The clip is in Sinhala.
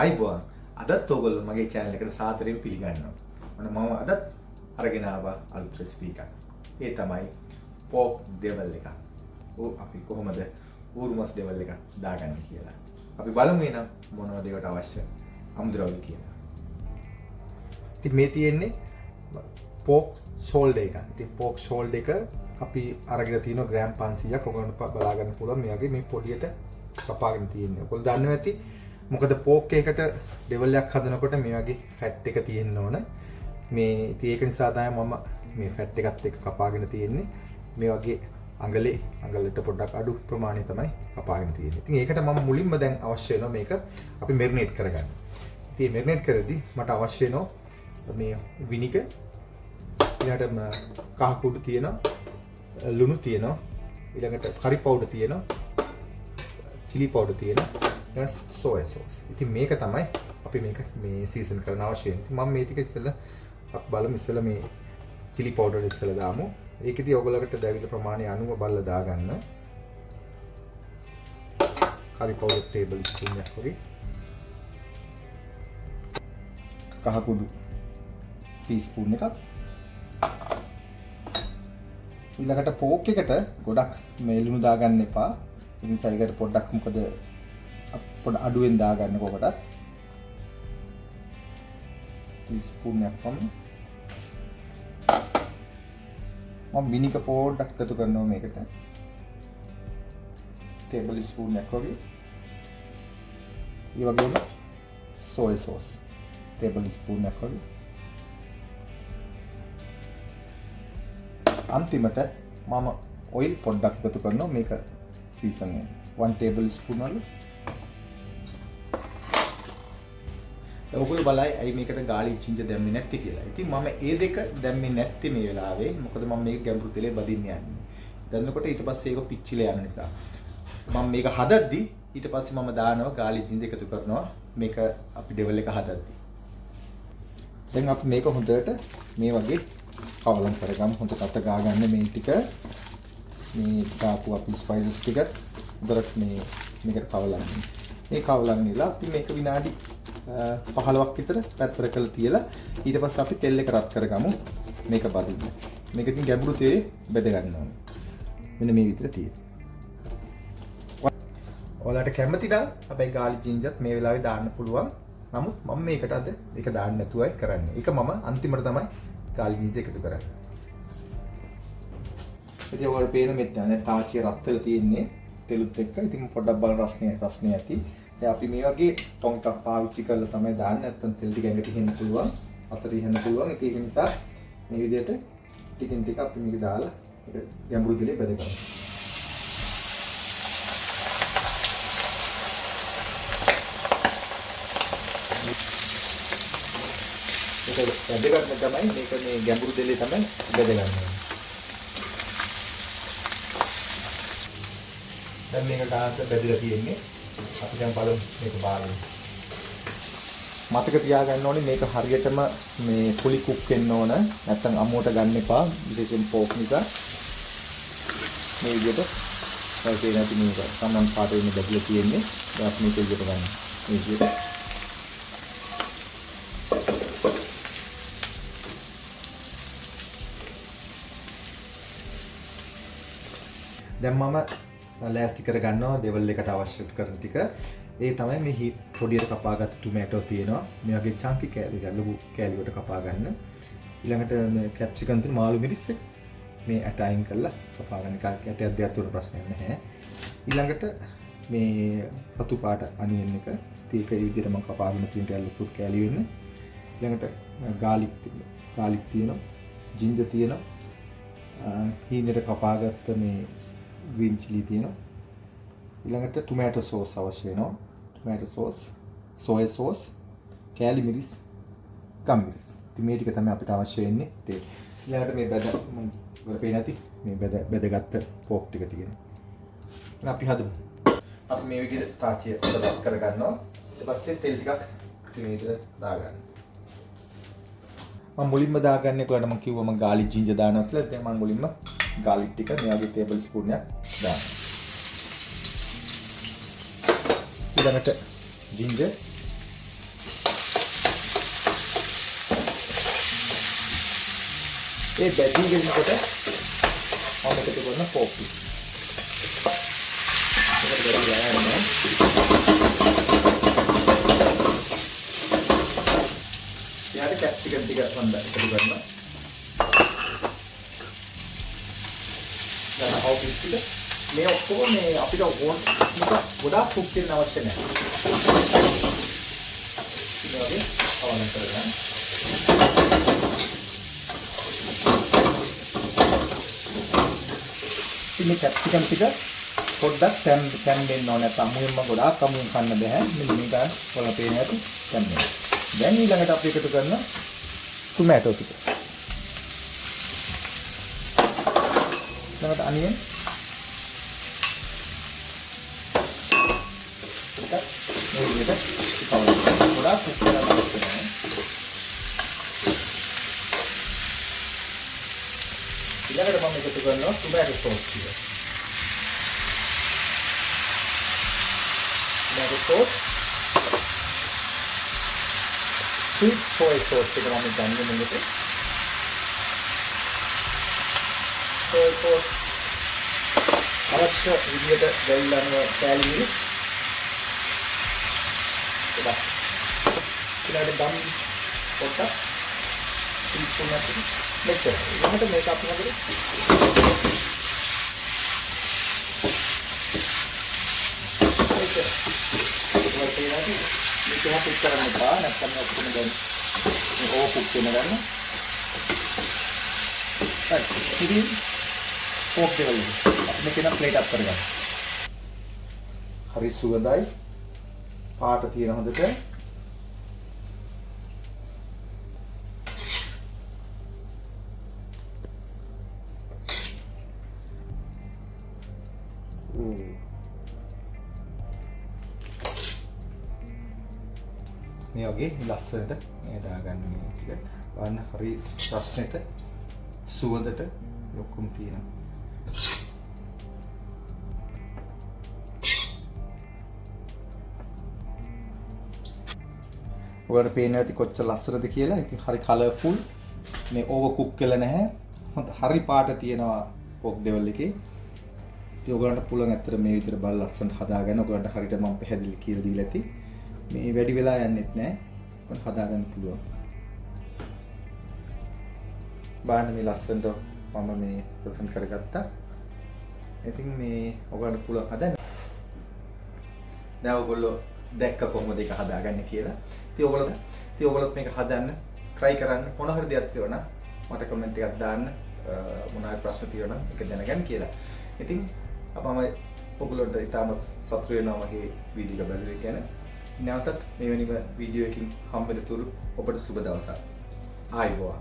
ආයිබෝන් අදත් ඔයගොල්ලෝ මගේ channel එකට සාදරයෙන් පිළිගන්නවා. මම අදත් අරගෙන ආවා අලුත් රෙසිපි එකක්. ඒ තමයි pork devil එක. අපි කොහොමද ඌරුමස් devil එක දාගන්නේ කියලා. අපි බලමු එහෙනම් මොනවද ඒකට අවශ්‍ය අමුද්‍රව්‍ය කියලා. ඉතින් මේ තියෙන්නේ pork shoulder එක. ඉතින් pork shoulder එක අපි අරගෙන තියෙනවා ග්‍රෑම් 500ක්. ඔයගොල්ලන්ට බලා ගන්න පුළුවන් මේ වගේ මේ පොඩියට කපාගෙන තියෙන්නේ. ඔයගොල්ලෝ දන්නවා ඇති මොකද pork එකකට devil එකක් හදනකොට මේ වගේ fat එක තියෙන්න ඕන. මේ ඉතින් ඒක නිසා තමයි මම මේ fat එකත් එක්ක කපාගෙන තියෙන්නේ. මේ වගේ අඟලට පොඩ්ඩක් අඩු ප්‍රමාණය තමයි කපාගෙන තියෙන්නේ. ඉතින් ඒකට මම මුලින්ම දැන් අවශ්‍ය වෙනවා මේක අපි marinate කරගන්න. ඉතින් marinate කරද්දී මට අවශ්‍ය වෙනවා මේ විනිගර්, ඊළඟට කහ කුඩු තියෙනවා, ලුණු තියෙනවා, ඊළඟට curry powder තියෙනවා, chili powder තියෙනවා, ඊළඟට soy sauce. ඉතින් මේක තමයි අපි මේක මේ සීසන් කරන්න අවශ්‍ය වෙන්නේ. ඉතින් මම මේ ටික ඉස්සෙල්ලා අපි බලමු ඉස්සෙල්ලා මේ chili powder ඉස්සෙල්ලා දාමු. ඒකෙදී ඔයගොල්ලන්ට දැවිලි ප්‍රමාණය අනුව බලලා දාගන්න. curry powder table spoon එකක් වගේ. කහ කුඩු teaspoon එකක්. ඊළඟට pork එකට ගොඩක් මේ ලුණු දාගන්න එපා. ඒ නිසා ඒකට පොඩ්ඩක් මොකද පොඩ අඩුවෙන් දාගන්න කොකටත්. teaspoon එකක් වගේ. මම විනිගර් පොඩ්ඩක් එකතු කරනවා මේකට. ටේබල් ස්පූන් එකක් වගේ. ඒ වගේම soy sauce ටේබල් ස්පූන් එකක් වගේ. අන්තිමට මම ඔයිල් පොඩ්ඩක් එකතු කරනවා මේක සීසන් එක. 1 ටේබල් ස්පූන් වල. ඔයගොල්ලෝ බලයි අයි මේකට garlic ginger දැම්මේ නැත්තේ කියලා. ඉතින් මම ඒ දෙක දැම්මේ නැත්තේ මේ වෙලාවේ. මොකද මම මේක ගැඹුරු තෙලේ බදින්න යන්නේ. දැන්නකොට ඊට පස්සේ ඒක පිච්චිලා යන නිසා. මම මේක හදද්දි ඊට පස්සේ මම දානවා garlic ginger එකතු කරනවා මේක අපි devil එක හදද්දි. දැන් අපි මේක හොඳට මේ වගේ කවලම් කරගමු. හොඳට අත ගා ගන්න මේ ටික. මේ දාපු අපි ස්පයිසස් ටික හොඳට මේකට කවලම්. මේ කවලම් නිලා අපි මේක විනාඩි 15ක් විතර පැත්තට කරලා තියලා ඊට පස්සේ අපි තෙල් එක රත් කරගමු මේක බදින්න. මේක ඉතින් ගැඹුරු තේ බෙද ගන්න ඕනේ. මෙන්න මේ විදිහට තියෙනවා. ඔයාලට කැමති නම් හැබැයි garlic gingerත් මේ වෙලාවේ දාන්න පුළුවන්. නමුත් මම මේකට අද ඒක දාන්න නැතුවයි කරන්නේ. ඒක මම අන්තිමට තමයි garlic ginger එකතු කරන්නේ. ඉතින් ඔයාලට පේන මෙතන තාච්චිය රත් වෙලා තියෙන්නේ තෙලුත් එක්ක. ඉතින් පොඩ්ඩක් බලන රස්නේ ඇති. අපි මේ වගේ ටොං එකක් පාවිච්චි කරලා තමයි දාන්නේ. නැත්නම් තෙල් ටික ඇඟට හින්න පුළුවන්, අතට හින්න පුළුවන්. ඒක නිසා මේ විදිහට ටිකින් ටික අපි මේක දාලා ඒක ගැඹුරු තෙලේ බෙද ගන්නවා. ඒක බෙද ගන්න තමයි මේක මේ ගැඹුරු තෙලේ තමයි බෙද ගන්න ඕනේ. දැන් මේක ගානට බෙදලා තියෙන්නේ. අපි දැන් බලමු මේක බාගෙන. මතක තියාගන්න ඕනේ මේක හරියටම මේ ෆුලි කුක් වෙන්න ඕන. නැත්නම් අමුවට ගන්න එපා. විශේෂයෙන් pork නිසා. මේ විදිහට ඒකේ නැති මේක සමන් පාට වෙන්න බැදලා තියෙන්නේ. දැන් අපි මේක විදිහට ගන්න. මේ විදිහට. දැන් මම ලෑස්ති කර ගන්නවා devil එකට අවශ්‍ය කරන ටික. ඒ තමයි මේ පොඩියට කපාගත්තු ටොමැටෝ තියෙනවා. මේ වගේ chunky කෑලි ලොකු කෑලි වලට කපා ගන්න. ඊළඟට මේ කැප්සිකම් තියෙන මාළු මිරිස් එක මේ ඇට අයින් කරලා කපා ගන්න. ඇටයක් දෙයක් තුන ප්‍රශ්නයක් නැහැ. ඊළඟට මේ රතු පාට අනියන් එක ඒක විදිහට මම කපාගෙන තියෙන ලොකු කෑලි වෙන්න. ඊළඟට garlic තියෙනවා. ginger තියෙනවා. හීනෙට කපාගත්ත මේ green chili තියෙනවා. ඊළඟට tomato sauce අවශ්‍ය වෙනවා. tomato sauce, soy sauce, කෑලි මිරිස්, ගම් මිරිස්. ඉතින් මේ ටික තමයි අපිට අවශ්‍ය වෙන්නේ. ඊළඟට මේ වල පේන ඇති මේ බෙදගත්ත pork ටික තියෙනවා. එහෙනම් අපි හදමු. අපි මේ විදිහට තාච්චිය රත් කරගන්නවා. ඊට පස්සේ තෙල් ටිකක් මේ විදිහට දාගන්න. මම මුලින්ම දාගන්නේ කොහොමද මම කිව්වම garlic ginger දානවා කියලා. දැන් මම මුලින්ම garlic ටික මේ වගේ ටේබල් ස්පූන් එකක් දානවා. ඊළඟට ginger ඒ බැදී ගෙනකොට මම එකතු කරන පෝක් එක. ඒකට බැදලා යනවා. ඊට කැප්සිකම් ටික වන්ද එකතු කරනවා. දැන් අවුට් ටික මේ ඔක්කොම මේ අපිට ඕන ගොඩාක් කුක් කරන්න අවශ්‍ය නැහැ. ඊට වගේ අවලං කරගන්න. ඉතින් කැප්සිකම් ටික පොඩ්ඩක් තැන් දෙන්න ඕනේ. නැත්නම් මුලින්ම ගොඩාක් අමුයෙන් කන්න බෑ. මෙන්න මේක වල පේන ඇති තැන් දෙන්න. දැන් ඊළඟට අපි එකතු කරන ටොමැටෝ ටික. ඊළඟට අනියන් මේ විදිහට ගොඩාක් කුක් කරලා තියෙනවා. ඊළඟට මම එකතු කරනවා ටොමැටෝ සෝස් ටික. Tomato sauce sweet soy sauce එක මම ගන්න මේකට. soy sauce අවශ්‍ය විදිහට ගල්ලන කැලි මිරිස්. ඒක. ඊළඟට ගම් පොට්ට ඉස්සුමත් මෙච්චර. ඊළඟට මේක අපි හදලා මේක හපුත් කරන්න බා නැත්නම් ඔක්කොම දැන් මේ ඕපුත් වෙන ගන්න. හරි. ඉතින් පෝක් දෙවල අපි මේක නම් ප්ලේට් අප් කරගන්න. හරි සුවඳයි. පාට තියෙන හොඳට. මේ වගේ ලස්සනට මේ දාගන්න මේ ටික වන්න හරි රස්නෙට සුවඳට ලොකුම තියෙනවා. ඔයාලට පේන්නේ නැති කොච්චර ලස්සනද කියලා. ඒක හරි කලර්ෆුල්. මේ ඕවර් කුක් කරලා නැහැ. හොඳ හරි පාට තියෙනවා පොක් ඩෙවල් එකේ. ඉතින් ඔයගලන්ට පුළුවන් ඇත්තට මේ විදිහට බලලා ලස්සනට හදාගන්න. ඔයගලන්ට හරියට මම පැහැදිලි කියලා දීලා ඇති. මේ වැඩි වෙලා යන්නෙත් නැහැ. ඔන්න හදාගන්න පුළුවන්. බාන්න මේ ලස්සනට මම මේ ප්‍රසන්ට් කරගත්තා. ඉතින් මේ ඔයගලන්ට පුළුවන් හදන්න. දැන් ඔයගොල්ලෝ දැක්ක කොහොමද ඒක හදාගන්නේ කියලා. ඉතින් ඔයගොල්ලොත් මේක හදන්න try කරන්න. මොන හරි දෙයක් තියෙනවා නම් මට කමෙන්ට් එකක් දාන්න. මොන හරි ප්‍රශ්න තියෙනවා නම් ඒක දැනගන්න කියලා. ඉතින් අපම ඔයගොල්ලන්ට ඉතාමත් සතුටු වෙනවා මගේ වීඩියෝ එක බලලා කියන. නැවතත් මේ වෙනම වීඩියෝ එකකින් හම්බෙන්න තුරු ඔබට සුබ දවසක්. ආයුබෝවන්.